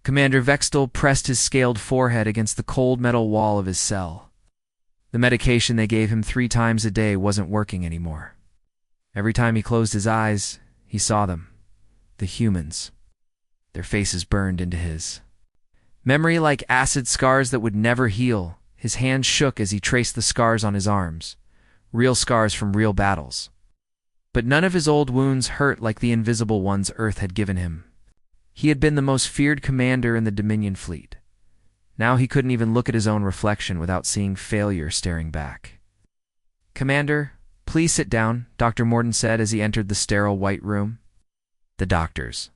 Commander Vextel pressed his scaled forehead against the cold metal wall of his cell. The medication they gave him 3 times a day wasn't working anymore. Every time he closed his eyes, he saw them. The humans. Their faces burned into his. Memory like acid scars that would never heal, his hands shook as he traced the scars on his arms. Real scars from real battles. But none of his old wounds hurt like the invisible ones Earth had given him. He had been the most feared commander in the Dominion fleet. Now he couldn't even look at his own reflection without seeing failure staring back. "Commander, please sit down," Dr. Morden said as he entered the sterile white room. The doctor's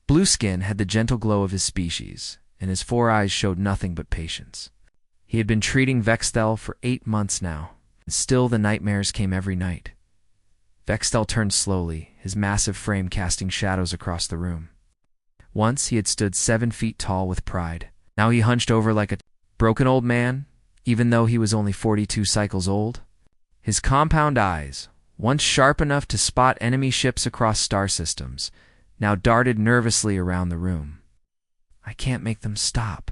blue skin had the gentle glow of his species, and his 4 eyes showed nothing but patience. He had been treating Vextel for 8 months now, and still the nightmares came every night. Vextel turned slowly, his massive frame casting shadows across the room. Once he had stood 7 feet tall with pride. Now he hunched over like a broken old man, even though he was only 42 cycles old. His compound eyes, once sharp enough to spot enemy ships across star systems, now darted nervously around the room. "I can't make them stop,"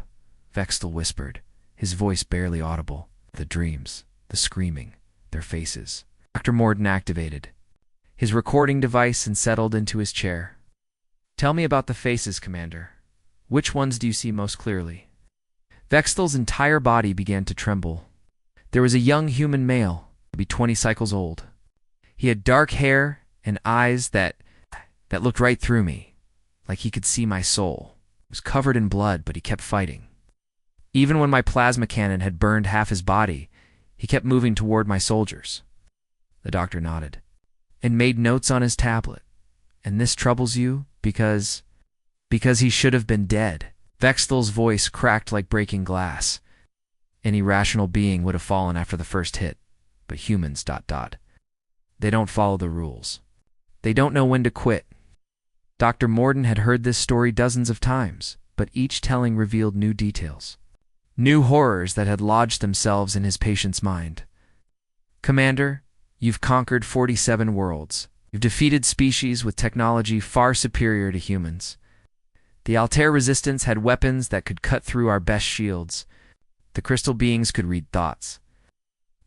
Vextel whispered, his voice barely audible. The dreams, the screaming, their faces. Dr. Morden activated his recording device and settled into his chair. "Tell me about the faces, Commander. Which ones do you see most clearly?" Vextel's entire body began to tremble. There was a young human male, maybe 20 cycles old. He had dark hair and eyes that looked right through me, like he could see my soul. He was covered in blood, but he kept fighting. Even when my plasma cannon had burned half his body, he kept moving toward my soldiers. The doctor nodded and made notes on his tablet. "And this troubles you because he should have been dead." Vextel's voice cracked like breaking glass. Any rational being would have fallen after the first hit, but humans ... They don't follow the rules. They don't know when to quit. Dr. Morden had heard this story dozens of times, but each telling revealed new details. New horrors that had lodged themselves in his patient's mind. "Commander, you've conquered 47 worlds. You've defeated species with technology far superior to humans. The Altair Resistance had weapons that could cut through our best shields. The crystal beings could read thoughts.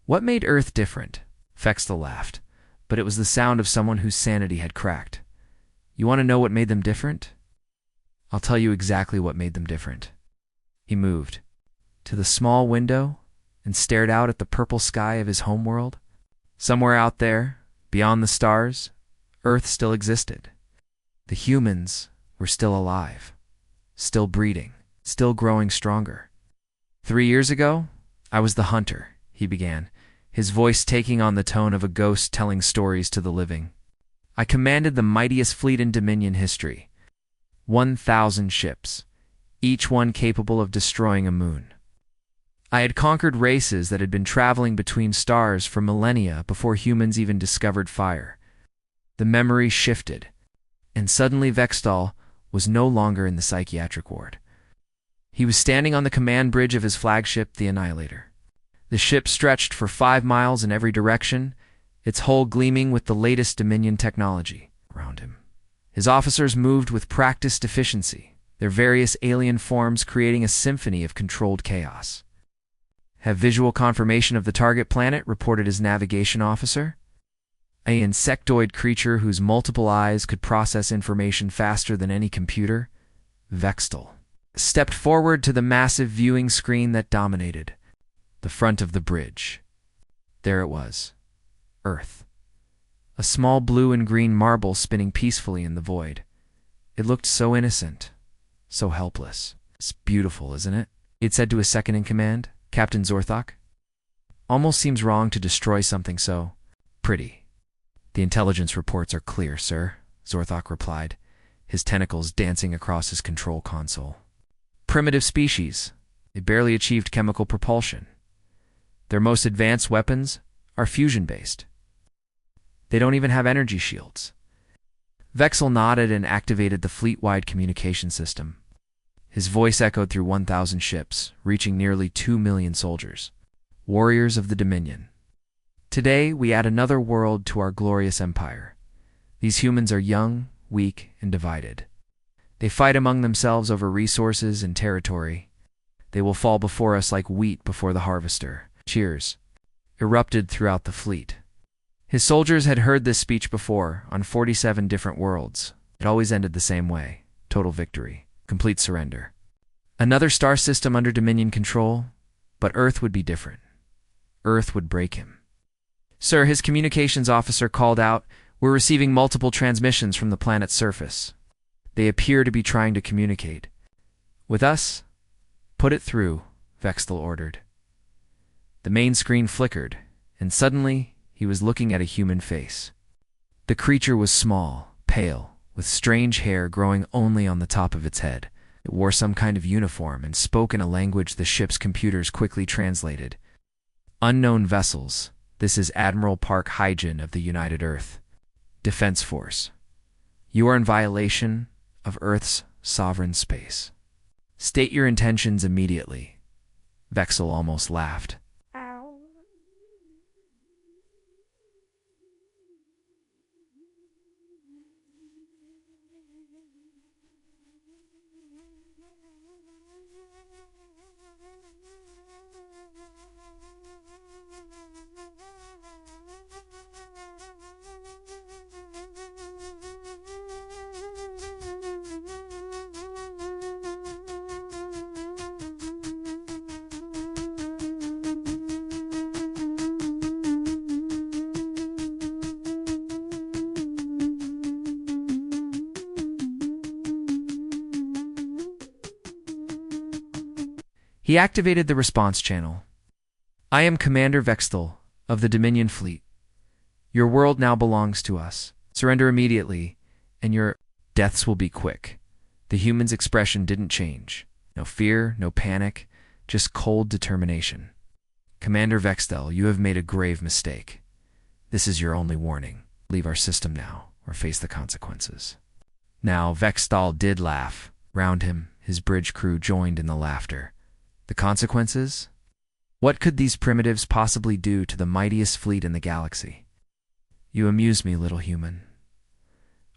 What made Earth different?" Vextel laughed, but it was the sound of someone whose sanity had cracked. "You want to know what made them different? I'll tell you exactly what made them different." He moved to the small window and stared out at the purple sky of his homeworld. Somewhere out there, beyond the stars, Earth still existed. The humans were still alive, still breeding, still growing stronger. "3 years ago, I was the hunter," he began, his voice taking on the tone of a ghost telling stories to the living. "I commanded the mightiest fleet in Dominion history. 1,000 ships, each one capable of destroying a moon. I had conquered races that had been traveling between stars for millennia before humans even discovered fire." The memory shifted, and suddenly Vextel was no longer in the psychiatric ward. He was standing on the command bridge of his flagship, the Annihilator. The ship stretched for 5 miles in every direction, its hull gleaming with the latest Dominion technology around him. His officers moved with practiced efficiency, their various alien forms creating a symphony of controlled chaos. "Have visual confirmation of the target planet," reported his navigation officer. An insectoid creature whose multiple eyes could process information faster than any computer. Vextel stepped forward to the massive viewing screen that dominated the front of the bridge. There it was. Earth. A small blue and green marble spinning peacefully in the void. It looked so innocent, so helpless. "It's beautiful, isn't it?" it said to his second-in-command, Captain Zorthok. "Almost seems wrong to destroy something so pretty." "The intelligence reports are clear, sir," Zorthok replied, his tentacles dancing across his control console. "Primitive species. They barely achieved chemical propulsion. Their most advanced weapons are fusion-based. They don't even have energy shields." Vexel nodded and activated the fleet-wide communication system. His voice echoed through 1,000 ships, reaching nearly 2 million soldiers. "Warriors of the Dominion. Today, we add another world to our glorious empire. These humans are young, weak, and divided. They fight among themselves over resources and territory. They will fall before us like wheat before the harvester. Cheers erupted throughout the fleet. His soldiers had heard this speech before on 47 different worlds. It always ended the same way: total victory, complete surrender. Another star system under Dominion control, but Earth would be different. Earth would break him. Sir, his communications officer called out, "We're receiving multiple transmissions from the planet's surface. They appear to be trying to communicate with us." "Put it through," Vextel ordered. The main screen flickered, and suddenly he was looking at a human face. The creature was small, pale, with strange hair growing only on the top of its head. It wore some kind of uniform and spoke in a language the ship's computers quickly translated. "Unknown vessels. This is Admiral Park Hygen of the United Earth Defense Force. You are in violation of Earth's sovereign space. State your intentions immediately." Vexel almost laughed. He activated the response channel. "I am Commander Vextel of the Dominion Fleet. Your world now belongs to us. Surrender immediately, and your deaths will be quick." The human's expression didn't change. No fear, no panic, just cold determination. "Commander Vextel, you have made a grave mistake. This is your only warning. Leave our system now, or face the consequences." Now, Vextel did laugh. Round him, his bridge crew joined in the laughter. The consequences? What could these primitives possibly do to the mightiest fleet in the galaxy? "You amuse me, little human.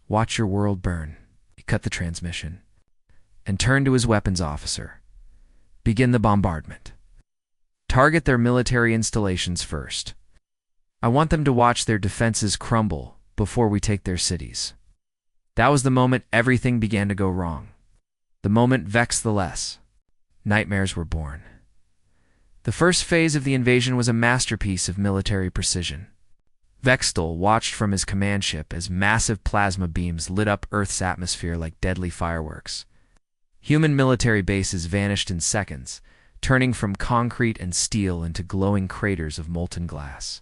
Watch your world burn." He cut the transmission and turned to his weapons officer. "Begin the bombardment. Target their military installations first. I want them to watch their defenses crumble before we take their cities." That was the moment everything began to go wrong. The moment vexed the less. Nightmares were born. The first phase of the invasion was a masterpiece of military precision. Vextel watched from his command ship as massive plasma beams lit up Earth's atmosphere like deadly fireworks. Human military bases vanished in seconds, turning from concrete and steel into glowing craters of molten glass.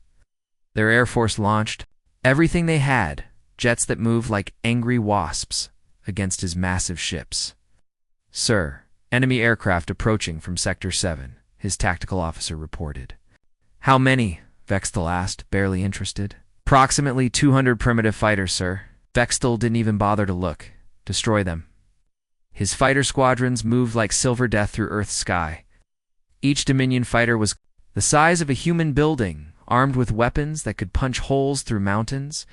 Their air force launched everything they had, jets that moved like angry wasps, against his massive ships. "Sir, enemy aircraft approaching from Sector 7, his tactical officer reported. "How many?" Vextel asked, barely interested. "Approximately 200 primitive fighters, sir." Vextel didn't even bother to look. "Destroy them." His fighter squadrons moved like silver death through Earth's sky. Each Dominion fighter was the size of a human building, armed with weapons that could punch holes through mountains.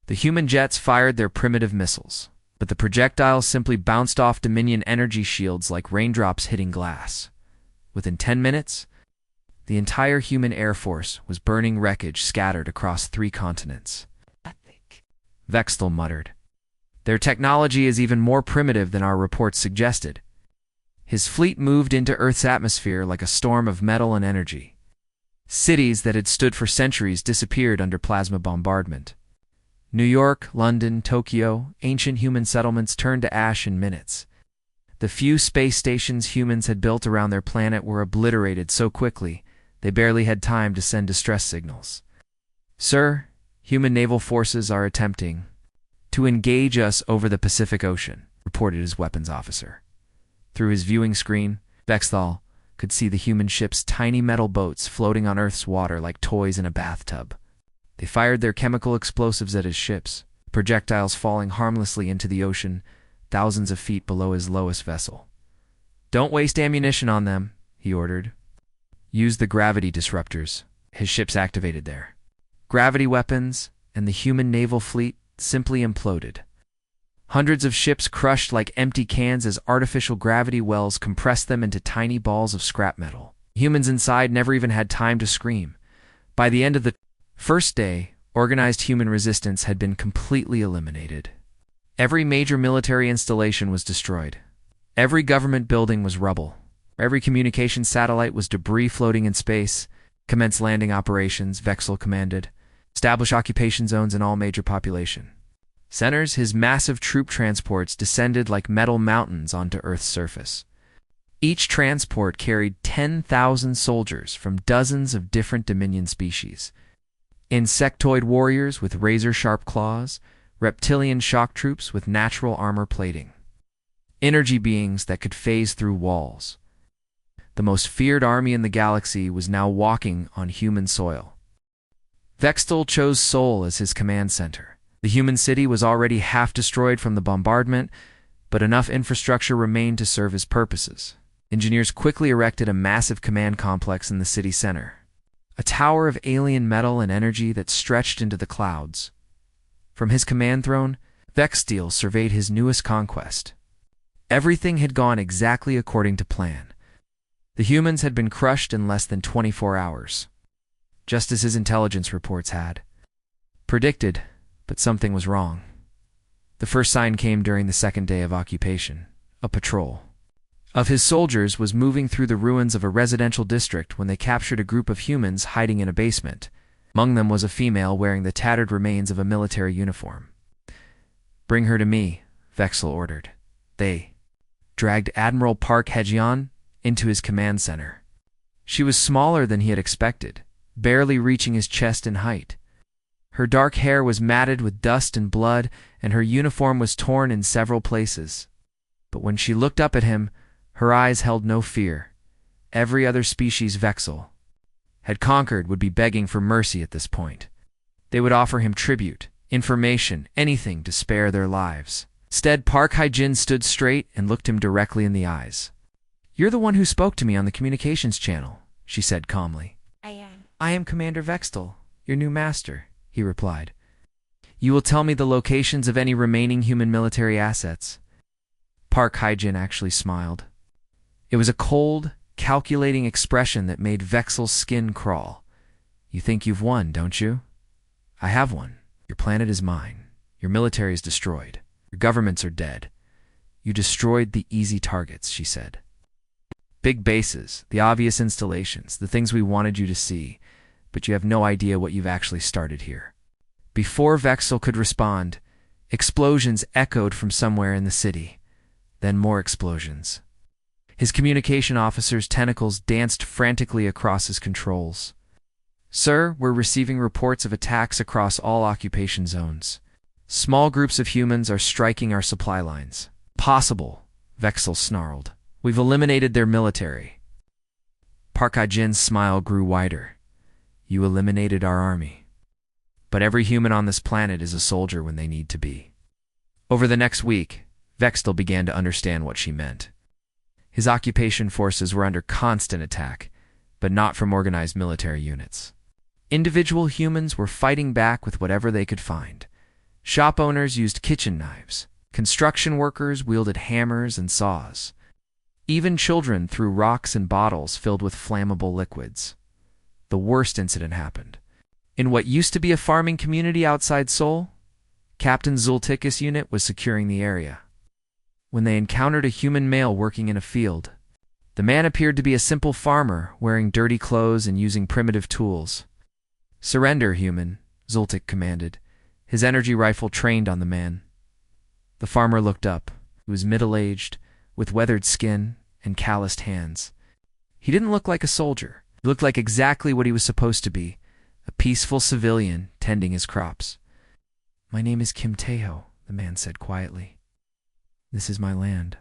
The human jets fired their primitive missiles, but the projectiles simply bounced off Dominion energy shields like raindrops hitting glass. Within 10 minutes, the entire human air force was burning wreckage scattered across 3 continents. Vextel muttered. "Their technology is even more primitive than our reports suggested." His fleet moved into Earth's atmosphere like a storm of metal and energy. Cities that had stood for centuries disappeared under plasma bombardment. New York, London, Tokyo, ancient human settlements turned to ash in minutes. The few space stations humans had built around their planet were obliterated so quickly they barely had time to send distress signals. "Sir, human naval forces are attempting to engage us over the Pacific Ocean," reported his weapons officer. Through his viewing screen, Vextel could see the human ship's tiny metal boats floating on Earth's water like toys in a bathtub. They fired their chemical explosives at his ships, projectiles falling harmlessly into the ocean thousands of feet below his lowest vessel. "Don't waste ammunition on them," he ordered. "Use the gravity disruptors his ships activated there." Gravity weapons and the human naval fleet simply imploded. Hundreds of ships crushed like empty cans as artificial gravity wells compressed them into tiny balls of scrap metal. Humans inside never even had time to scream. By the end of the first day, organized human resistance had been completely eliminated. Every major military installation was destroyed. Every government building was rubble. Every communication satellite was debris floating in space. Commence landing operations, Vexel commanded. Establish occupation zones in all major population centers. His massive troop transports descended like metal mountains onto Earth's surface. Each transport carried 10,000 soldiers from dozens of different Dominion species. Insectoid warriors with razor-sharp claws, reptilian shock troops with natural armor plating, energy beings that could phase through walls. The most feared army in the galaxy was now walking on human soil. Vexel chose Sol as his command center. The human city was already half destroyed from the bombardment, but enough infrastructure remained to serve his purposes. Engineers quickly erected a massive command complex in the city center, a tower of alien metal and energy that stretched into the clouds. From his command throne, Vexel surveyed his newest conquest. Everything had gone exactly according to plan. The humans had been crushed in less than 24 hours, just as his intelligence reports had predicted. But something was wrong. The first sign came during the second day of occupation. A patrol of his soldiers was moving through the ruins of a residential district when they captured a group of humans hiding in a basement. Among them was a female wearing the tattered remains of a military uniform. "Bring her to me," Vexel ordered. They dragged Admiral Park Hejian into his command center. She was smaller than he had expected, barely reaching his chest in height. Her dark hair was matted with dust and blood, and her uniform was torn in several places. But when she looked up at him, her eyes held no fear. Every other species Vexel had conquered would be begging for mercy at this point. They would offer him tribute, information, anything to spare their lives. Instead, Park Hae-jin stood straight and looked him directly in the eyes. "You're the one who spoke to me on the communications channel," she said calmly. I am Commander Vexel, your new master," he replied. "You will tell me the locations of any remaining human military assets." Park Hae-jin actually smiled. It was a cold, calculating expression that made Vexel's skin crawl. "You think you've won, don't you? I have won. Your planet is mine. Your military is destroyed. Your governments are dead. You destroyed the easy targets," she said. "Big bases, the obvious installations, the things we wanted you to see, but you have no idea what you've actually started here." Before Vexel could respond, explosions echoed from somewhere in the city. Then more explosions. His communication officer's tentacles danced frantically across his controls. "Sir, we're receiving reports of attacks across all occupation zones. Small groups of humans are striking our supply lines." "Possible," Vexel snarled. "We've eliminated their military." Park Hae-jin's smile grew wider. "You eliminated our army. But every human on this planet is a soldier when they need to be." Over the next week, Vexel began to understand what she meant. His occupation forces were under constant attack, but not from organized military units. Individual humans were fighting back with whatever they could find. Shop owners used kitchen knives. Construction workers wielded hammers and saws. Even children threw rocks and bottles filled with flammable liquids. The worst incident happened. In what used to be a farming community outside Seoul, Captain Zultik's unit was securing the area when they encountered a human male working in a field. The man appeared to be a simple farmer, wearing dirty clothes and using primitive tools. "Surrender, human," Zultik commanded, his energy rifle trained on the man. The farmer looked up. He was middle-aged, with weathered skin and calloused hands. He didn't look like a soldier. He looked like exactly what he was supposed to be, a peaceful civilian tending his crops. "My name is Kim Tae-ho," the man said quietly. "This is my land.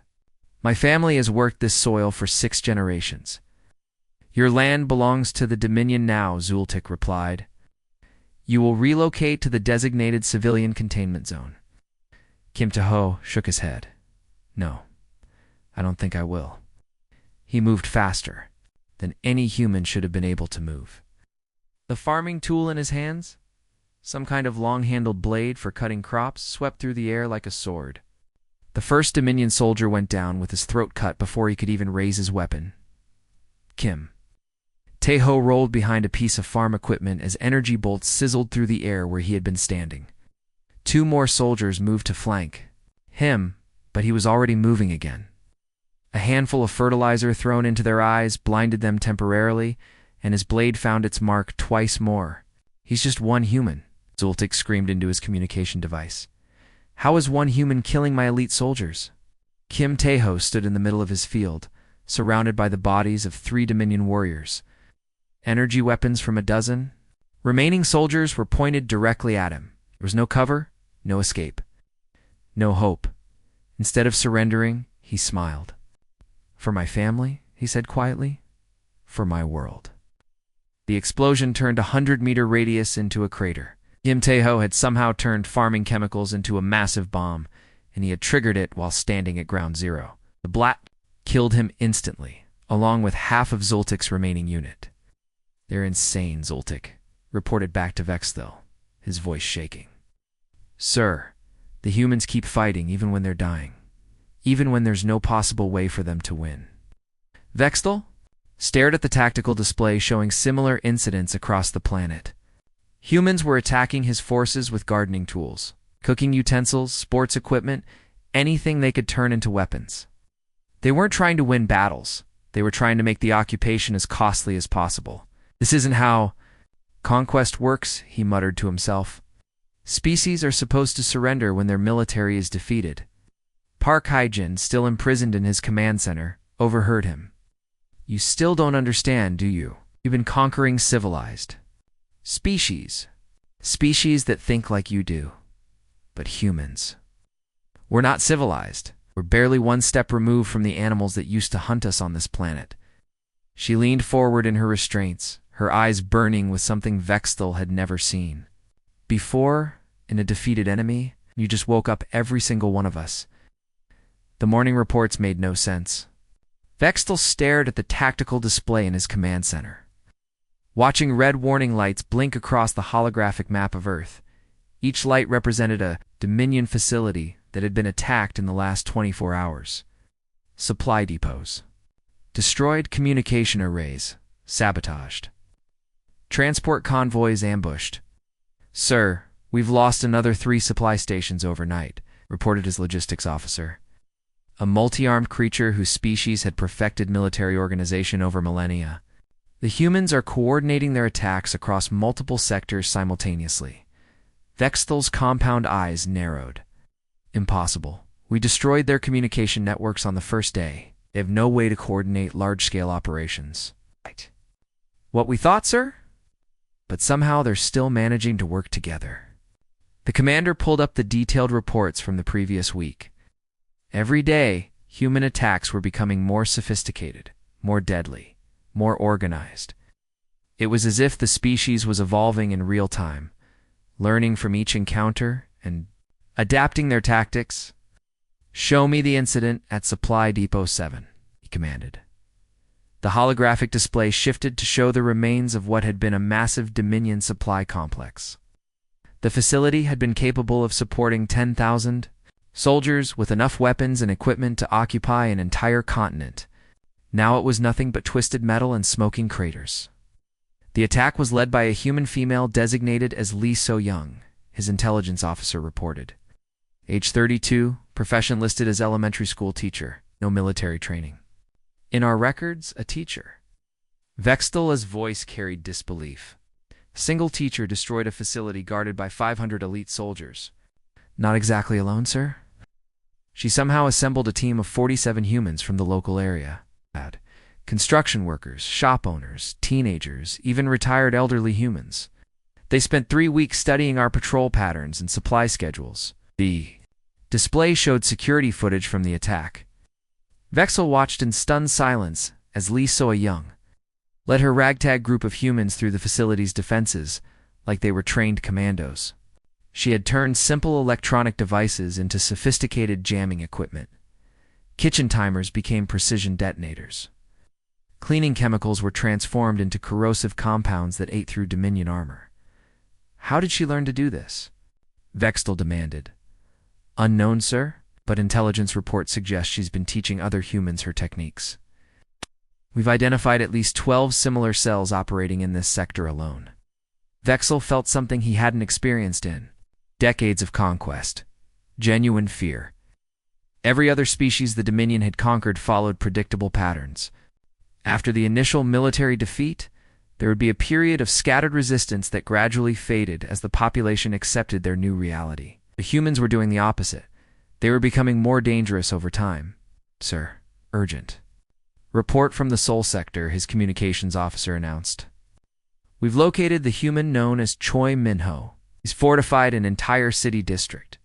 My family has worked this soil for 6 generations. Your land belongs to the Dominion now," Zultik replied. "You will relocate to the designated civilian containment zone." Kim Tae-ho shook his head. "No, I don't think I will." He moved faster than any human should have been able to move. The farming tool in his hands, some kind of long-handled blade for cutting crops, swept through the air like a sword. The first Dominion soldier went down with his throat cut before he could even raise his weapon. Kim Tae-ho rolled behind a piece of farm equipment as energy bolts sizzled through the air where he had been standing. 2 more soldiers moved to flank him, but he was already moving again. A handful of fertilizer thrown into their eyes blinded them temporarily, and his blade found its mark twice more. "He's just one human," Zultik screamed into his communication device. "How is one human killing my elite soldiers?" Kim Tae-ho stood in the middle of his field, surrounded by the bodies of 3 Dominion warriors. Energy weapons from a dozen. Remaining soldiers were pointed directly at him. There was no cover, no escape, no hope. Instead of surrendering, he smiled. "For my family," he said quietly. "For my world." The explosion turned a 100-meter radius into a crater. Kim Tae-ho had somehow turned farming chemicals into a massive bomb, and he had triggered it while standing at ground zero. The blast killed him instantly, along with half of Zultik's remaining unit. "They're insane," Zultik reported back to Vexthel, his voice shaking. "Sir, the humans keep fighting even when they're dying, even when there's no possible way for them to win." Vexthel stared at the tactical display showing similar incidents across the planet. Humans were attacking his forces with gardening tools, cooking utensils, sports equipment, anything they could turn into weapons. They weren't trying to win battles. They were trying to make the occupation as costly as possible. "This isn't how conquest works," he muttered to himself. "Species are supposed to surrender when their military is defeated." Park Hae-jin, still imprisoned in his command center, overheard him. "You still don't understand, do you? You've been conquering civilized species. Species that think like you do. But humans. We're not civilized. We're barely one step removed from the animals that used to hunt us on this planet." She leaned forward in her restraints, her eyes burning with something Vexthel had never seen. "Before, in a defeated enemy, you just woke up every single one of us." The morning reports made no sense. Vexthel stared at the tactical display in his command center, watching red warning lights blink across the holographic map of Earth. Each light represented a Dominion facility that had been attacked in the last 24 hours. Supply depots. Destroyed communication arrays. Sabotaged. Transport convoys ambushed. "Sir, we've lost another 3 supply stations overnight," reported his logistics officer. A multi-armed creature whose species had perfected military organization over millennia. "The humans are coordinating their attacks across multiple sectors simultaneously." Vexthel's compound eyes narrowed. "Impossible. We destroyed their communication networks on the first day. They have no way to coordinate large-scale operations." "Right. What we thought, sir? But somehow they're still managing to work together." The commander pulled up the detailed reports from the previous week. Every day, human attacks were becoming more sophisticated, more deadly, more organized. It was as if the species was evolving in real time, learning from each encounter and adapting their tactics. "Show me the incident at Supply Depot 7, he commanded. The holographic display shifted to show the remains of what had been a massive Dominion supply complex. The facility had been capable of supporting 10,000 soldiers with enough weapons and equipment to occupy an entire continent. Now it was nothing but twisted metal and smoking craters. The attack was led by a human female designated as Lee So-young, his intelligence officer reported. Age 32, profession listed as elementary school teacher, no military training. "In our records, a teacher." Vexthel's voice carried disbelief. A single teacher destroyed a facility guarded by 500 elite soldiers. "Not exactly alone, sir. She somehow assembled a team of 47 humans from the local area. Construction workers, shop owners, teenagers, even retired elderly humans. They spent 3 weeks studying our patrol patterns and supply schedules." The display showed security footage from the attack. Vexthel watched in stunned silence as Lee So-young led her ragtag group of humans through the facility's defenses like they were trained commandos. She had turned simple electronic devices into sophisticated jamming equipment. Kitchen timers became precision detonators. Cleaning chemicals were transformed into corrosive compounds that ate through Dominion armor. "How did she learn to do this?" Vexthel demanded. "Unknown, sir, but intelligence reports suggest she's been teaching other humans her techniques. We've identified at least 12 similar cells operating in this sector alone. Vexel felt something he hadn't experienced in decades of conquest, genuine fear. Every other species the Dominion had conquered followed predictable patterns. After the initial military defeat, there would be a period of scattered resistance that gradually faded as the population accepted their new reality. The humans were doing the opposite. They were becoming more dangerous over time. Sir, urgent. Report from the Sol Sector, his communications officer announced. We've located the human known as Choi Minho. He's fortified an entire city district.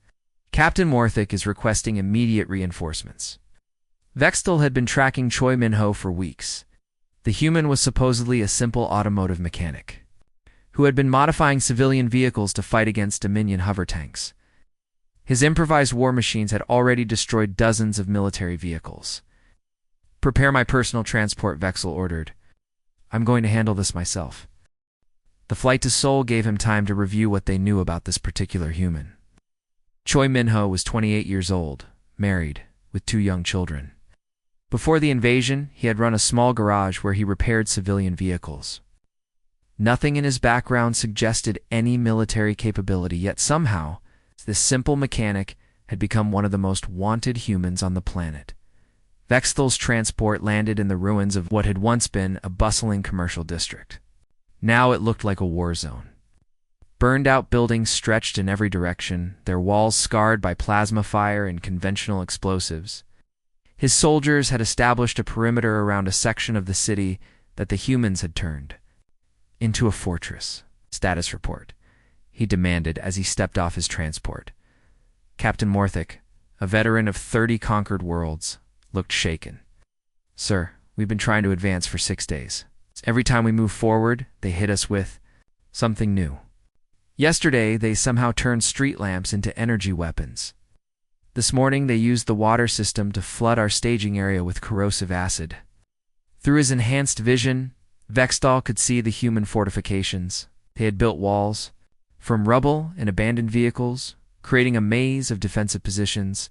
Captain Morthic is requesting immediate reinforcements. Vextel had been tracking Choi Minho for weeks. The human was supposedly a simple automotive mechanic who had been modifying civilian vehicles to fight against Dominion hover tanks. His improvised war machines had already destroyed dozens of military vehicles. Prepare my personal transport, Vexel ordered. I'm going to handle this myself. The flight to Seoul gave him time to review what they knew about this particular human. Choi Minho was 28 years old, married, with 2 young children. Before the invasion, he had run a small garage where he repaired civilian vehicles. Nothing in his background suggested any military capability, yet somehow, this simple mechanic had become one of the most wanted humans on the planet. Vextel's transport landed in the ruins of what had once been a bustling commercial district. Now it looked like a war zone. Burned-out buildings stretched in every direction, their walls scarred by plasma fire and conventional explosives. His soldiers had established a perimeter around a section of the city that the humans had turned into a fortress. Status report, he demanded as he stepped off his transport. Captain Morthic, a veteran of 30 conquered worlds, looked shaken. Sir, we've been trying to advance for 6 days. Every time we move forward, they hit us with something new. Yesterday, they somehow turned street lamps into energy weapons. This morning, they used the water system to flood our staging area with corrosive acid. Through his enhanced vision, Vextal could see the human fortifications. They had built walls from rubble and abandoned vehicles, creating a maze of defensive positions.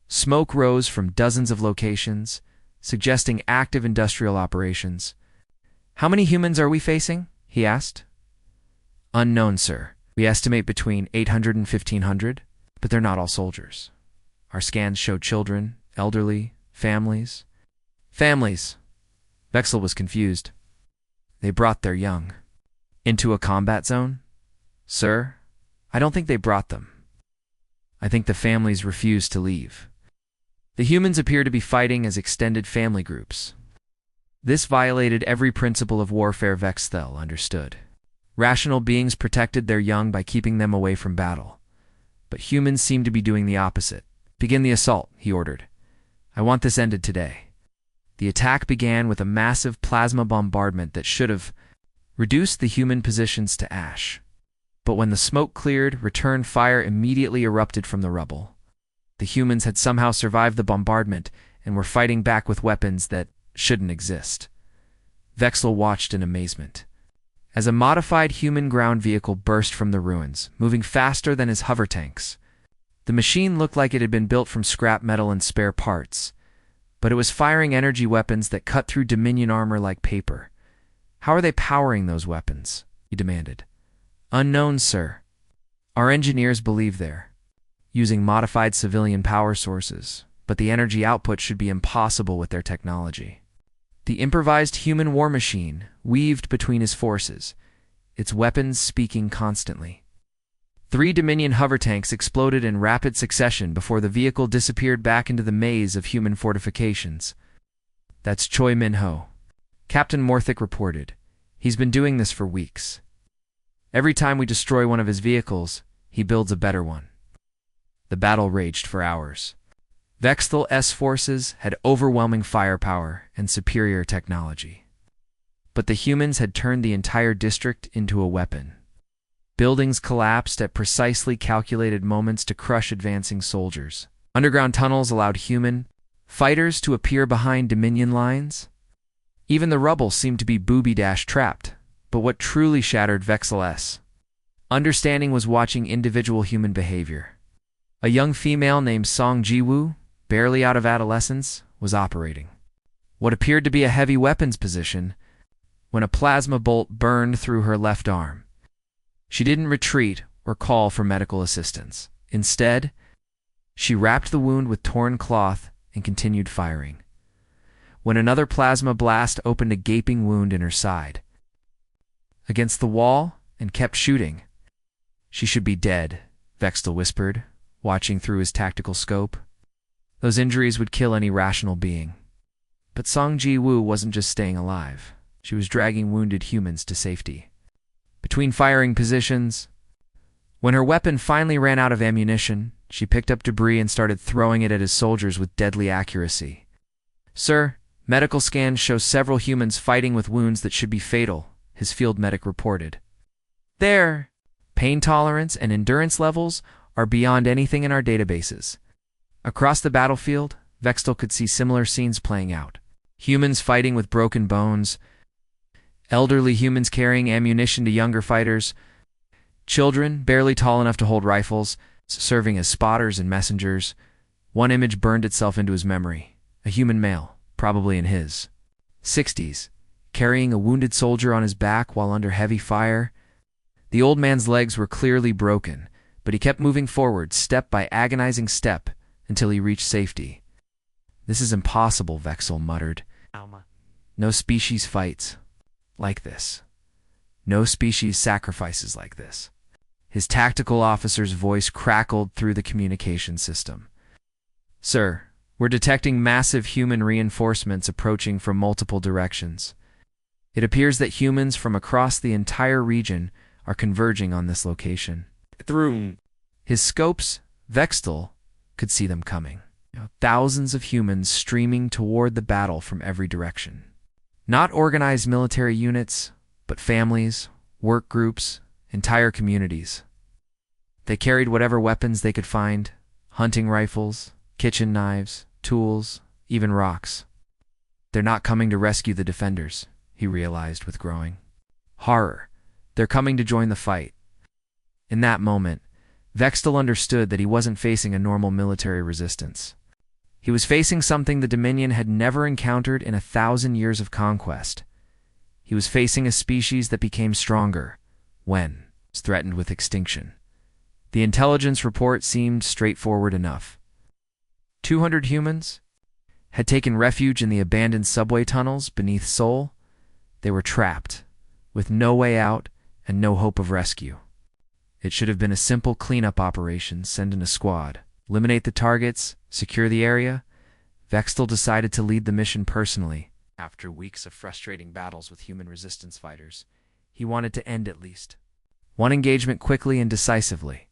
Smoke rose from dozens of locations, suggesting active industrial operations. How many humans are we facing? He asked. Unknown, sir. We estimate between 800 and 1,500, but they're not all soldiers. Our scans show children, elderly, families. Families! Vexel was confused. They brought their young. Into a combat zone? Sir, I don't think they brought them. I think the families refused to leave. The humans appear to be fighting as extended family groups. This violated every principle of warfare Vextel understood. Rational beings protected their young by keeping them away from battle. But humans seemed to be doing the opposite. Begin the assault, he ordered. I want this ended today. The attack began with a massive plasma bombardment that should have reduced the human positions to ash. But when the smoke cleared, return fire immediately erupted from the rubble. The humans had somehow survived the bombardment and were fighting back with weapons that shouldn't exist. Vexel watched in amazement as a modified human ground vehicle burst from the ruins, moving faster than his hover tanks. The machine looked like it had been built from scrap metal and spare parts, but it was firing energy weapons that cut through Dominion armor like paper. How are they powering those weapons? He demanded. Unknown, sir. Our engineers believe they're using modified civilian power sources, but the energy output should be impossible with their technology. The improvised human war machine weaved between his forces, its weapons speaking constantly. 3 Dominion hover tanks exploded in rapid succession before the vehicle disappeared back into the maze of human fortifications. That's Choi Minho. Captain Morthic reported. He's been doing this for weeks. Every time we destroy one of his vehicles, he builds a better one. The battle raged for hours. Vextel's forces had overwhelming firepower and superior technology. But the humans had turned the entire district into a weapon. Buildings collapsed at precisely calculated moments to crush advancing soldiers. Underground tunnels allowed human fighters to appear behind Dominion lines. Even the rubble seemed to be booby-trapped. But what truly shattered Vexel's understanding was watching individual human behavior. A young female named Song Ji-woo, barely out of adolescence, was operating what appeared to be a heavy weapons position when a plasma bolt burned through her left arm. She didn't retreat or call for medical assistance. Instead, she wrapped the wound with torn cloth and continued firing. When another plasma blast opened a gaping wound in her side against the wall and kept shooting. She should be dead, Vextel whispered, watching through his tactical scope. Those injuries would kill any rational being. But Song Ji-woo wasn't just staying alive. She was dragging wounded humans to safety. Between firing positions, when her weapon finally ran out of ammunition, she picked up debris and started throwing it at his soldiers with deadly accuracy. "Sir, medical scans show several humans fighting with wounds that should be fatal," his field medic reported. "Their pain tolerance and endurance levels are beyond anything in our databases." Across the battlefield, Vextel could see similar scenes playing out. Humans fighting with broken bones, elderly humans carrying ammunition to younger fighters, children barely tall enough to hold rifles, serving as spotters and messengers. One image burned itself into his memory. A human male, probably in his 60s, carrying a wounded soldier on his back while under heavy fire. The old man's legs were clearly broken, but he kept moving forward, step by agonizing step, until he reached safety. "This is impossible," Vexel muttered. "No species fights like this. No species sacrifices like this." His tactical officer's voice crackled through the communication system. "Sir, we're detecting massive human reinforcements approaching from multiple directions. It appears that humans from across the entire region are converging on this location." Through his scopes, Vextel could see them coming. Thousands of humans streaming toward the battle from every direction. Not organized military units, but families, work groups, entire communities. They carried whatever weapons they could find: hunting rifles, kitchen knives, tools, even rocks. "They're not coming to rescue the defenders," he realized with growing horror. "They're coming to join the fight." In that moment, Vextel understood that he wasn't facing a normal military resistance. He was facing something the Dominion had never encountered in 1,000 years of conquest. He was facing a species that became stronger when it was threatened with extinction. The intelligence report seemed straightforward enough. 200 humans had taken refuge in the abandoned subway tunnels beneath Seoul. They were trapped, with no way out and no hope of rescue. It should have been a simple cleanup operation: send in a squad, eliminate the targets, secure the area. Vextel decided to lead the mission personally. After weeks of frustrating battles with human resistance fighters, he wanted to end at least one engagement quickly and decisively.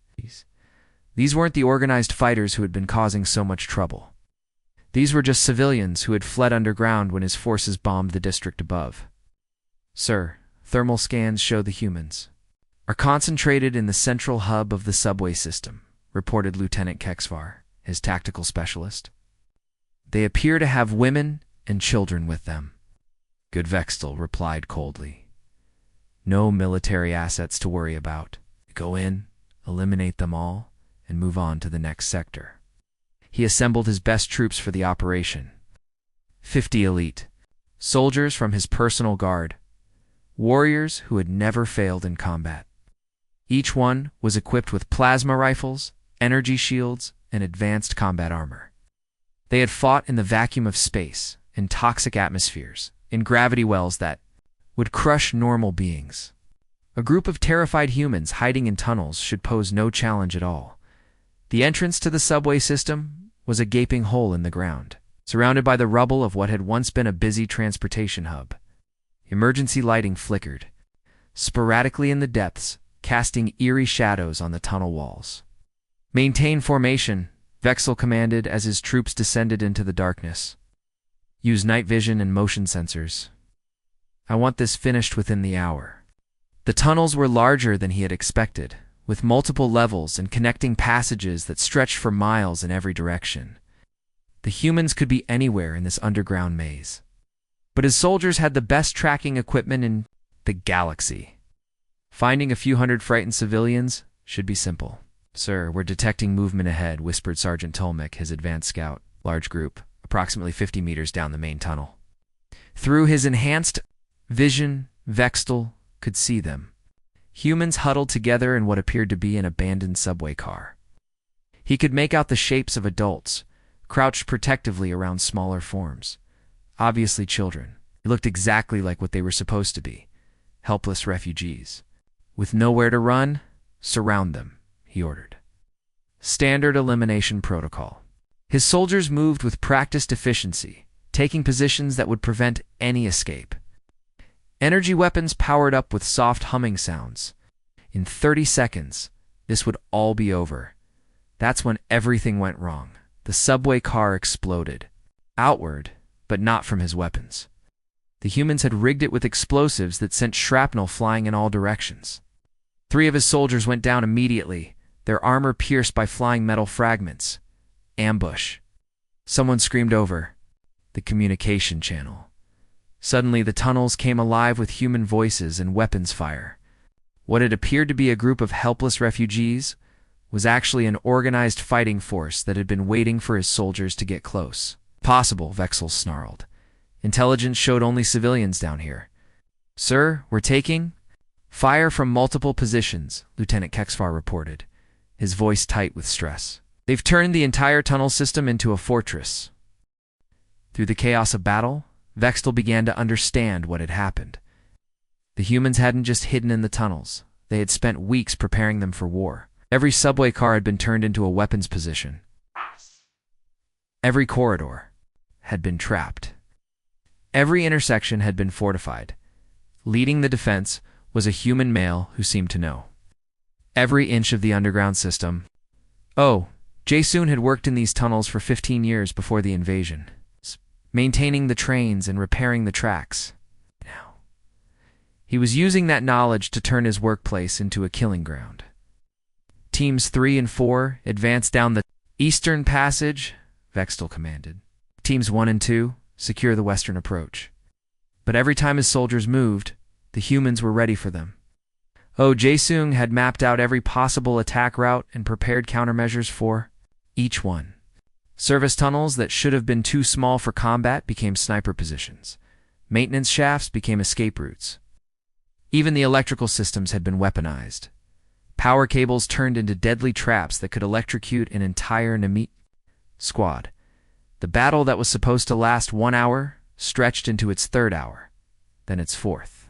These weren't the organized fighters who had been causing so much trouble. These were just civilians who had fled underground when his forces bombed the district above. "Sir, thermal scans show the humans are concentrated in the central hub of the subway system," reported Lieutenant Kexvar, his tactical specialist. "They appear to have women and children with them." "Good," Vextel replied coldly. "No military assets to worry about. Go in, eliminate them all, and move on to the next sector." He assembled his best troops for the operation. 50 elite soldiers from his personal guard, warriors who had never failed in combat. Each one was equipped with plasma rifles, energy shields, and advanced combat armor. They had fought in the vacuum of space, in toxic atmospheres, in gravity wells that would crush normal beings. A group of terrified humans hiding in tunnels should pose no challenge at all. The entrance to the subway system was a gaping hole in the ground, surrounded by the rubble of what had once been a busy transportation hub. Emergency lighting flickered sporadically in the depths, casting eerie shadows on the tunnel walls. "Maintain formation," Vexel commanded as his troops descended into the darkness. "Use night vision and motion sensors. I want this finished within the hour." The tunnels were larger than he had expected, with multiple levels and connecting passages that stretched for miles in every direction. The humans could be anywhere in this underground maze. But his soldiers had the best tracking equipment in the galaxy. Finding a few hundred frightened civilians should be simple. Sir, we're detecting movement ahead, whispered Sergeant Tolmec, his advanced scout. Large group, approximately 50 meters down the main tunnel. Through his enhanced vision, Vextel could see them. Humans huddled together in what appeared to be an abandoned subway car. He could make out the shapes of adults, crouched protectively around smaller forms. Obviously children. They looked exactly like what they were supposed to be, helpless refugees. With nowhere to run, surround them, he ordered. Standard elimination protocol. His soldiers moved with practiced efficiency, taking positions that would prevent any escape. Energy weapons powered up with soft humming sounds. In 30 seconds, this would all be over. That's when everything went wrong. The subway car exploded. Outward, but not from his weapons. The humans had rigged it with explosives that sent shrapnel flying in all directions. 3 of his soldiers went down immediately, their armor pierced by flying metal fragments. Ambush. Someone screamed over the communication channel. Suddenly, the tunnels came alive with human voices and weapons fire. What had appeared to be a group of helpless refugees was actually an organized fighting force that had been waiting for his soldiers to get close. Possible, Vexel snarled. Intelligence showed only civilians down here. Sir, we're taking fire from multiple positions, Lieutenant Kexfar reported, his voice tight with stress. They've turned the entire tunnel system into a fortress. Through the chaos of battle, Vextel began to understand what had happened. The humans hadn't just hidden in the tunnels. They had spent weeks preparing them for war. Every subway car had been turned into a weapons position. Every corridor had been trapped. Every intersection had been fortified. Leading the defense was a human male who seemed to know every inch of the underground system. Oh, Jae-soon had worked in these tunnels for 15 years before the invasion, maintaining the trains and repairing the tracks. Now, he was using that knowledge to turn his workplace into a killing ground. Teams 3 and 4 advanced down the eastern passage, Vextel commanded. Teams 1 and 2 secure the western approach. But every time his soldiers moved, the humans were ready for them. Oh, Jae-soon had mapped out every possible attack route and prepared countermeasures for each one. Service tunnels that should have been too small for combat became sniper positions. Maintenance shafts became escape routes. Even the electrical systems had been weaponized. Power cables turned into deadly traps that could electrocute an entire enemy squad. The battle that was supposed to last 1 hour stretched into its 3rd hour, then its 4th.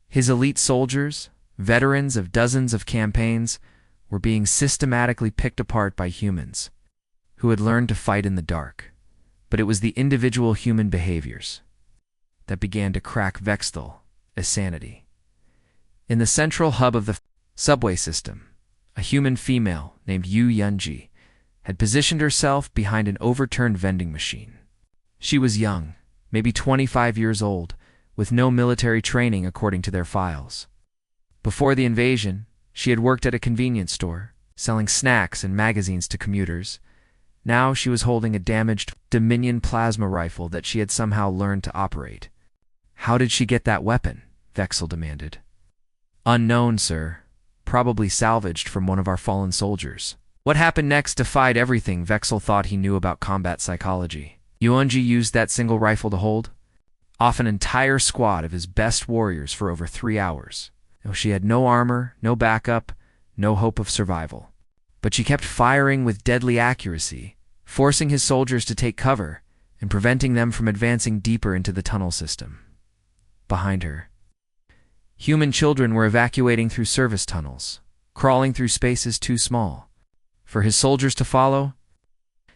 His elite soldiers, veterans of dozens of campaigns, were being systematically picked apart by humans who had learned to fight in the dark. But it was the individual human behaviors that began to crack Vextel as sanity. In the central hub of the subway system, a human female named Yu Yunji had positioned herself behind an overturned vending machine. She was young, maybe 25 years old, with no military training according to their files. Before the invasion, she had worked at a convenience store, selling snacks and magazines to commuters. Now she was holding a damaged Dominion plasma rifle that she had somehow learned to operate. How did she get that weapon? Vexel demanded. Unknown, sir. Probably salvaged from one of our fallen soldiers. What happened next defied everything Vexel thought he knew about combat psychology. Yuanji used that single rifle to hold off an entire squad of his best warriors for over 3 hours. She had no armor, no backup, no hope of survival. But she kept firing with deadly accuracy, forcing his soldiers to take cover and preventing them from advancing deeper into the tunnel system. Behind her, human children were evacuating through service tunnels, crawling through spaces too small for his soldiers to follow.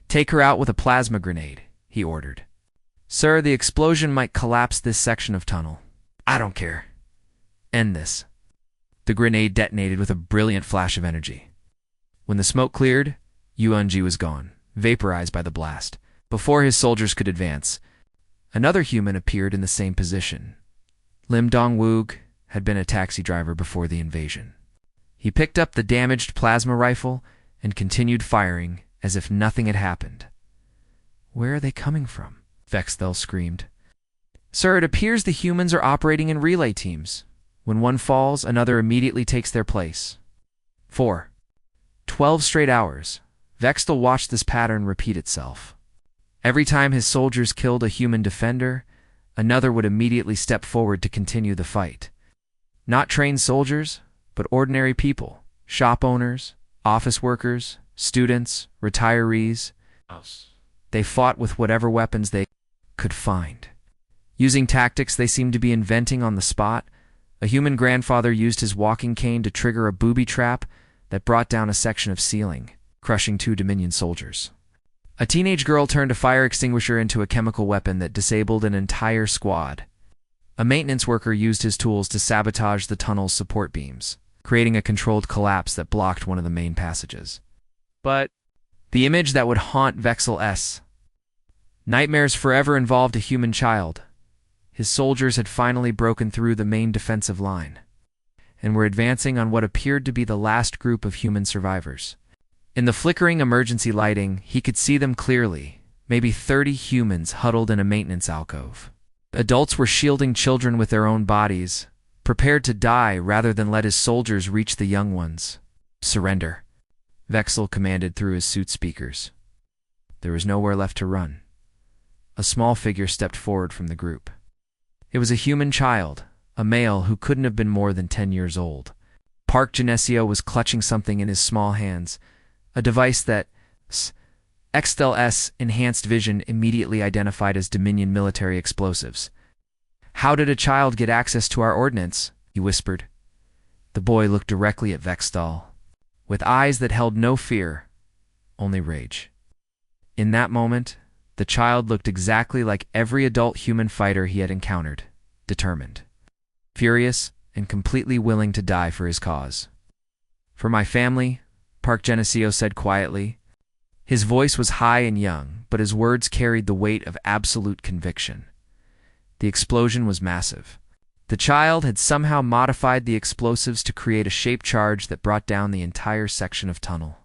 Take her out with a plasma grenade, he ordered. Sir, the explosion might collapse this section of tunnel. I don't care. End this. The grenade detonated with a brilliant flash of energy. When the smoke cleared, Yuanji was gone, vaporized by the blast. Before his soldiers could advance, another human appeared in the same position. Lim Dong-wook had been a taxi driver before the invasion. He picked up the damaged plasma rifle and continued firing as if nothing had happened. Where are they coming from? Vextel screamed. Sir, it appears the humans are operating in relay teams. When one falls, another immediately takes their place. 4. 12 straight hours. Vextel watched this pattern repeat itself. Every time his soldiers killed a human defender, another would immediately step forward to continue the fight. Not trained soldiers, but ordinary people, shop owners, office workers, students, retirees. They fought with whatever weapons they could find. Using tactics they seemed to be inventing on the spot, a human grandfather used his walking cane to trigger a booby trap that brought down a section of ceiling, crushing 2 Dominion soldiers. A teenage girl turned a fire extinguisher into a chemical weapon that disabled an entire squad. A maintenance worker used his tools to sabotage the tunnel's support beams, creating a controlled collapse that blocked one of the main passages. But the image that would haunt Vexel's nightmares forever involved a human child. His soldiers had finally broken through the main defensive line, and were advancing on what appeared to be the last group of human survivors. In the flickering emergency lighting, he could see them clearly, maybe 30 humans huddled in a maintenance alcove. Adults were shielding children with their own bodies, prepared to die rather than let his soldiers reach the young ones. "Surrender," Vexel commanded through his suit speakers. There was nowhere left to run. A small figure stepped forward from the group. It was a human child, a male who couldn't have been more than 10 years old. Park Genesio was clutching something in his small hands, a device that Extel's enhanced vision immediately identified as Dominion military explosives. "How did a child get access to our ordnance?" he whispered. The boy looked directly at Vextel, with eyes that held no fear, only rage. In that moment, the child looked exactly like every adult human fighter he had encountered, determined, furious, and completely willing to die for his cause. "For my family," Park Genesio said quietly. His voice was high and young, but his words carried the weight of absolute conviction. The explosion was massive. The child had somehow modified the explosives to create a shape charge that brought down the entire section of tunnel.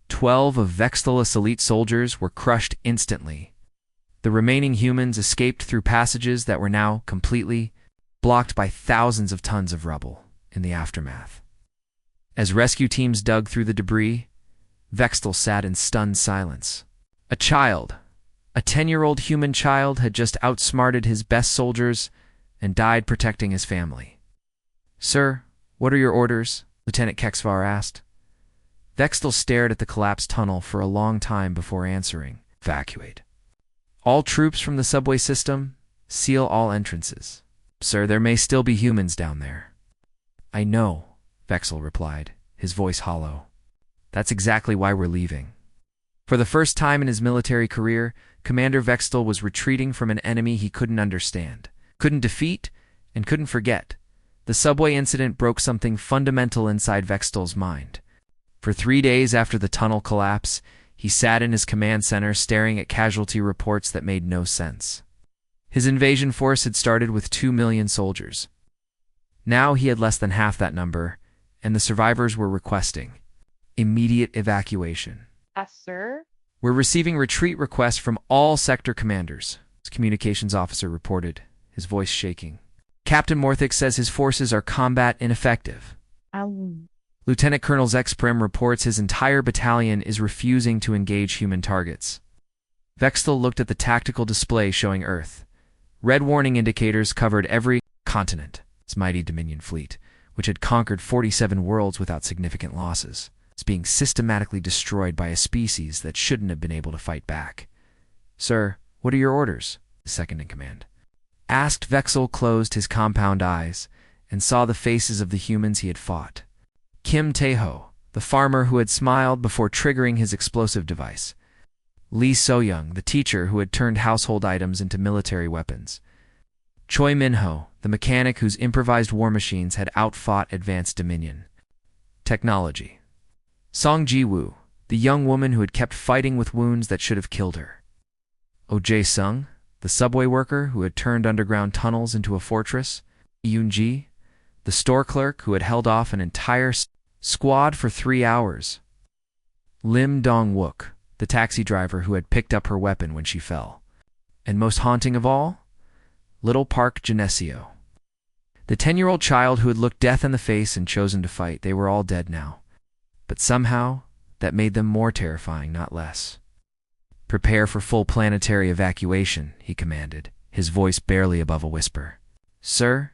12 of Vextel's elite soldiers were crushed instantly. The remaining humans escaped through passages that were now completely blocked by thousands of tons of rubble in the aftermath. As rescue teams dug through the debris, Vextel sat in stunned silence. A child, a 10-year-old human child, had just outsmarted his best soldiers and died protecting his family. "Sir, what are your orders?" Lieutenant Kexvar asked. Vextel stared at the collapsed tunnel for a long time before answering. "Evacuate all troops from the subway system. Seal all entrances." "Sir, there may still be humans down there." "I know," Vexel replied, his voice hollow. "That's exactly why we're leaving." For the first time in his military career, Commander Vextel was retreating from an enemy he couldn't understand, couldn't defeat, and couldn't forget. The subway incident broke something fundamental inside Vextel's mind. For 3 days after the tunnel collapse, he sat in his command center staring at casualty reports that made no sense. His invasion force had started with 2 million soldiers. Now he had less than half that number, and the survivors were requesting immediate evacuation. Yes, sir. "We're receiving retreat requests from all sector commanders," his communications officer reported, his voice shaking. "Captain Morthic says his forces are combat ineffective." Lieutenant Colonel Zexprim reports his entire battalion is refusing to engage human targets. Vextel looked at the tactical display showing Earth. Red warning indicators covered every continent. Its mighty Dominion fleet, which had conquered 47 worlds without significant losses, is being systematically destroyed by a species that shouldn't have been able to fight back. "Sir, what are your orders?" the second in command asked. Vexel closed his compound eyes and saw the faces of the humans he had fought. Kim Taeho, the farmer who had smiled before triggering his explosive device. Lee So-young, the teacher who had turned household items into military weapons. Choi Min-ho, the mechanic whose improvised war machines had outfought advanced Dominion technology. Song Ji-woo, the young woman who had kept fighting with wounds that should have killed her. Oh Jae-sung, the subway worker who had turned underground tunnels into a fortress. Yoon-ji, the store clerk who had held off an entire squad for 3 hours. Lim Dong-wook, the taxi driver who had picked up her weapon when she fell. And most haunting of all, little Park Genesio, the 10-year-old child who had looked death in the face and chosen to fight. They were all dead now. But somehow, that made them more terrifying, not less. "Prepare for full planetary evacuation," he commanded, his voice barely above a whisper. "Sir?"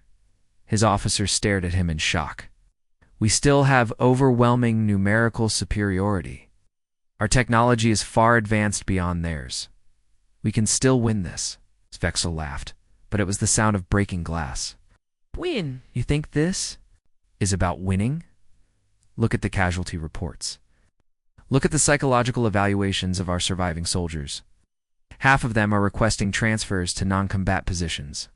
His officer stared at him in shock. "We still have overwhelming numerical superiority. Our technology is far advanced beyond theirs. We can still win this." Vexel laughed, but it was the sound of breaking glass. "Win? You think this is about winning? Look at the casualty reports. Look at the psychological evaluations of our surviving soldiers. Half of them are requesting transfers to non-combat positions.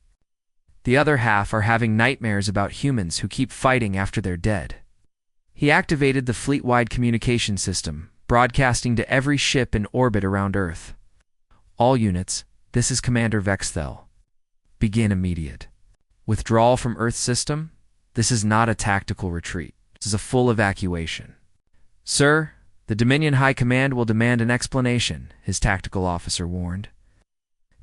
The other half are having nightmares about humans who keep fighting after they're dead." He activated the fleet-wide communication system, broadcasting to every ship in orbit around Earth. "All units, this is Commander Vexthel. Begin immediate withdrawal from Earth system. This is not a tactical retreat. This is a full evacuation." "Sir, the Dominion High Command will demand an explanation," his tactical officer warned.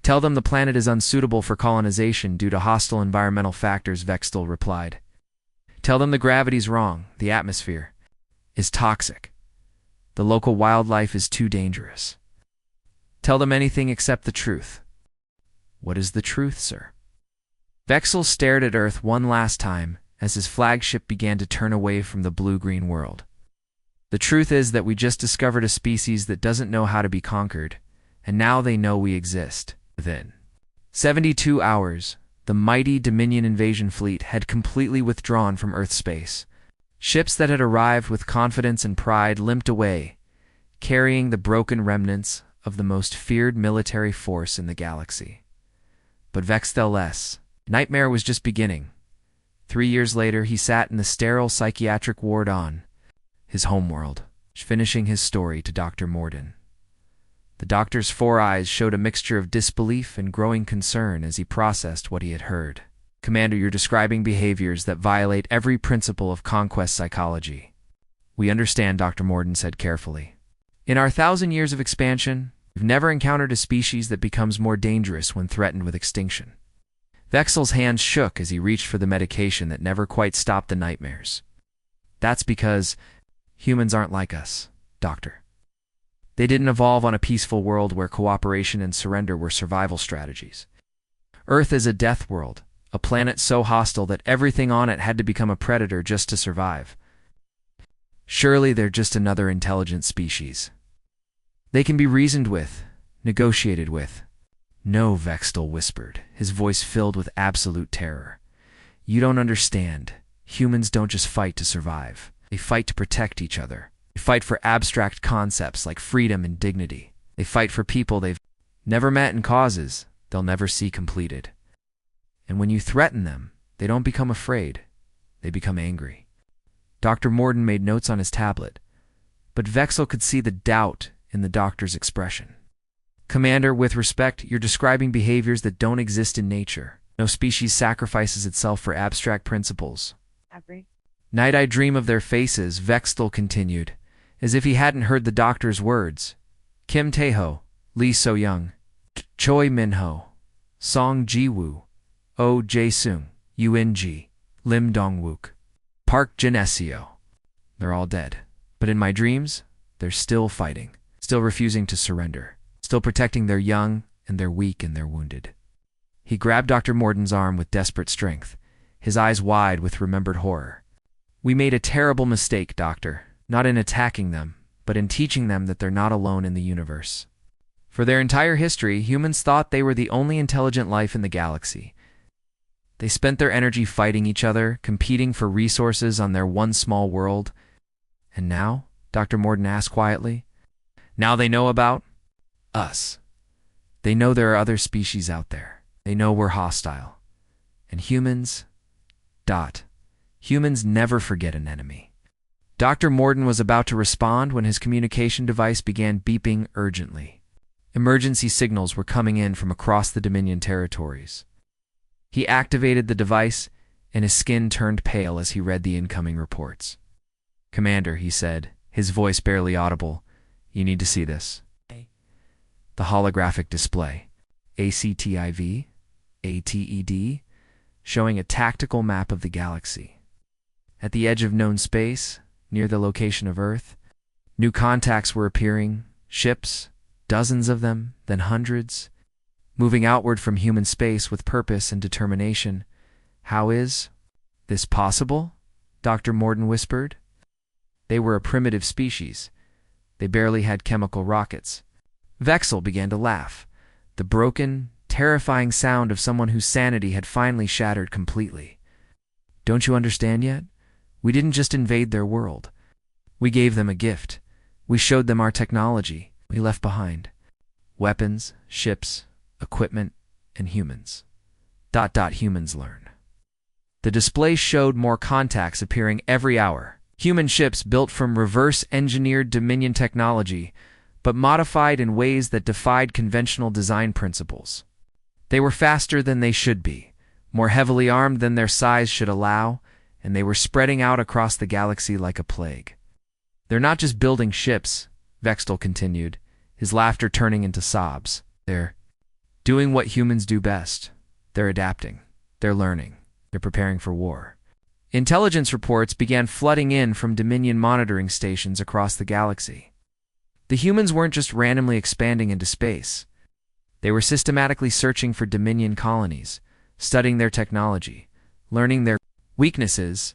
"Tell them the planet is unsuitable for colonization due to hostile environmental factors," Vexthel replied. "Tell them the gravity's wrong, the atmosphere is toxic. The local wildlife is too dangerous. Tell them anything except the truth." "What is the truth, sir?" Vexel stared at Earth one last time as his flagship began to turn away from the blue-green world. "The truth is that we just discovered a species that doesn't know how to be conquered, and now they know we exist." Within 72 hours, the mighty Dominion invasion fleet had completely withdrawn from Earth space. Ships that had arrived with confidence and pride limped away, carrying the broken remnants of the most feared military force in the galaxy. But Vexthel's nightmare was just beginning. 3 years later, he sat in the sterile psychiatric ward on his homeworld, finishing his story to Dr. Morden. The doctor's 4 eyes showed a mixture of disbelief and growing concern as he processed what he had heard. "Commander, you're describing behaviors that violate every principle of conquest psychology." "We understand," Dr. Morden said carefully. "In our 1,000 years of expansion, we've never encountered a species that becomes more dangerous when threatened with extinction." Vexel's hands shook as he reached for the medication that never quite stopped the nightmares. "That's because humans aren't like us, Doctor. They didn't evolve on a peaceful world where cooperation and surrender were survival strategies. Earth is a death world, a planet so hostile that everything on it had to become a predator just to survive. Surely they're just another intelligent species. They can be reasoned with, negotiated with." "No," Vextel whispered, his voice filled with absolute terror. "You don't understand. Humans don't just fight to survive. They fight to protect each other. They fight for abstract concepts like freedom and dignity. They fight for people they've never met and causes they'll never see completed. And when you threaten them, they don't become afraid. They become angry." Dr. Morden made notes on his tablet, but Vexel could see the doubt in the doctor's expression. "Commander, with respect, you're describing behaviors that don't exist in nature. No species sacrifices itself for abstract principles." "Night I dream of their faces," Vextel continued, as if he hadn't heard the doctor's words. "Kim Tae-ho, Lee So-young, Choi Min-ho, Song Ji-woo, Oh Jae-sung, Eun-ji, Lim Dong-wook, Park Jin-seo. They're all dead. But in my dreams, they're still fighting, still refusing to surrender, still protecting their young and their weak and their wounded." He grabbed Dr. Morden's arm with desperate strength, his eyes wide with remembered horror. "We made a terrible mistake, Doctor, not in attacking them, but in teaching them that they're not alone in the universe. For their entire history, humans thought they were the only intelligent life in the galaxy. They spent their energy fighting each other, competing for resources on their one small world. And now?" Dr. Morden asked quietly. "Now they know about us. They know there are other species out there. They know we're hostile. And humans... Humans never forget an enemy." Dr. Morden was about to respond when his communication device began beeping urgently. Emergency signals were coming in from across the Dominion territories. He activated the device, and his skin turned pale as he read the incoming reports. "Commander," he said, his voice barely audible, "you need to see this." The holographic display, ACTIV, ATED, showing a tactical map of the galaxy. At the edge of known space, near the location of Earth, New contacts were appearing, ships, dozens of them, then hundreds, moving outward from human space with purpose and determination. How is this possible? Dr. Morden whispered. They were a primitive species. They barely had chemical rockets. Vexel began to laugh, the broken, terrifying sound of someone whose sanity had finally shattered completely. Don't you understand yet? We didn't just invade their world. We gave them a gift. We showed them our technology. We left behind weapons, ships, equipment, and humans. Humans learn. The display showed more contacts appearing every hour. Human ships built from reverse-engineered Dominion technology, but modified in ways that defied conventional design principles. They were faster than they should be, more heavily armed than their size should allow, and they were spreading out across the galaxy like a plague. They're not just building ships, Vexel continued, his laughter turning into sobs. They're doing what humans do best. They're adapting. They're learning. They're preparing for war. Intelligence reports began flooding in from Dominion monitoring stations across the galaxy. The humans weren't just randomly expanding into space. They were systematically searching for Dominion colonies, studying their technology, learning their weaknesses.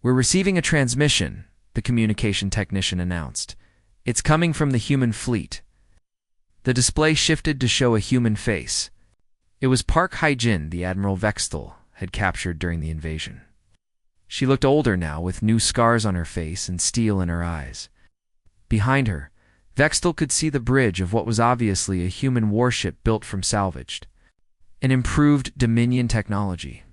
We're receiving a transmission, the communication technician announced. It's coming from the human fleet. The display shifted to show a human face. It was Park Hyjin, the Admiral Vexel had captured during the invasion. She looked older now, with new scars on her face and steel in her eyes. Behind her, Vexel could see the bridge of what was obviously a human warship built from salvaged, an improved Dominion technology.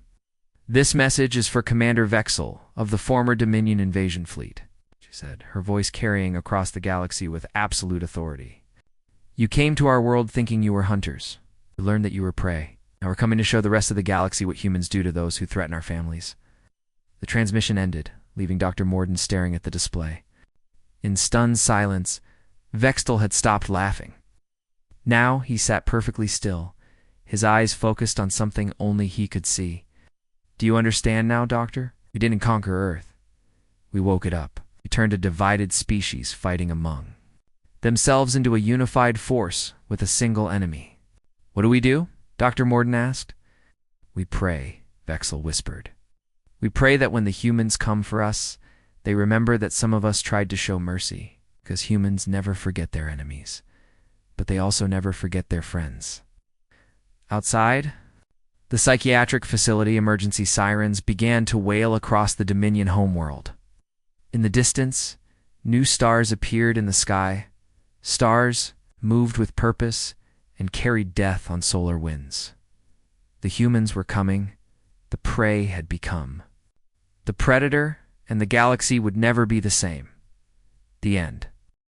This message is for Commander Vexel of the former Dominion invasion fleet, she said, her voice carrying across the galaxy with absolute authority. You came to our world thinking you were hunters. We learned that you were prey. Now we're coming to show the rest of the galaxy what humans do to those who threaten our families. The transmission ended, leaving Dr. Morden staring at the display. In stunned silence, Vexel had stopped laughing. Now he sat perfectly still, his eyes focused on something only he could see. Do you understand now, Doctor? We didn't conquer Earth. We woke it up. We turned a divided species fighting among themselves into a unified force with a single enemy. What do? Dr. Morden asked. We pray, Vexel whispered. We pray that when the humans come for us, they remember that some of us tried to show mercy, because humans never forget their enemies, but they also never forget their friends. Outside, the psychiatric facility emergency sirens began to wail across the Dominion homeworld. In the distance, new stars appeared in the sky, stars moved with purpose and carried death on solar winds. The humans were coming, the prey had become. The predator and the galaxy would never be the same. The end.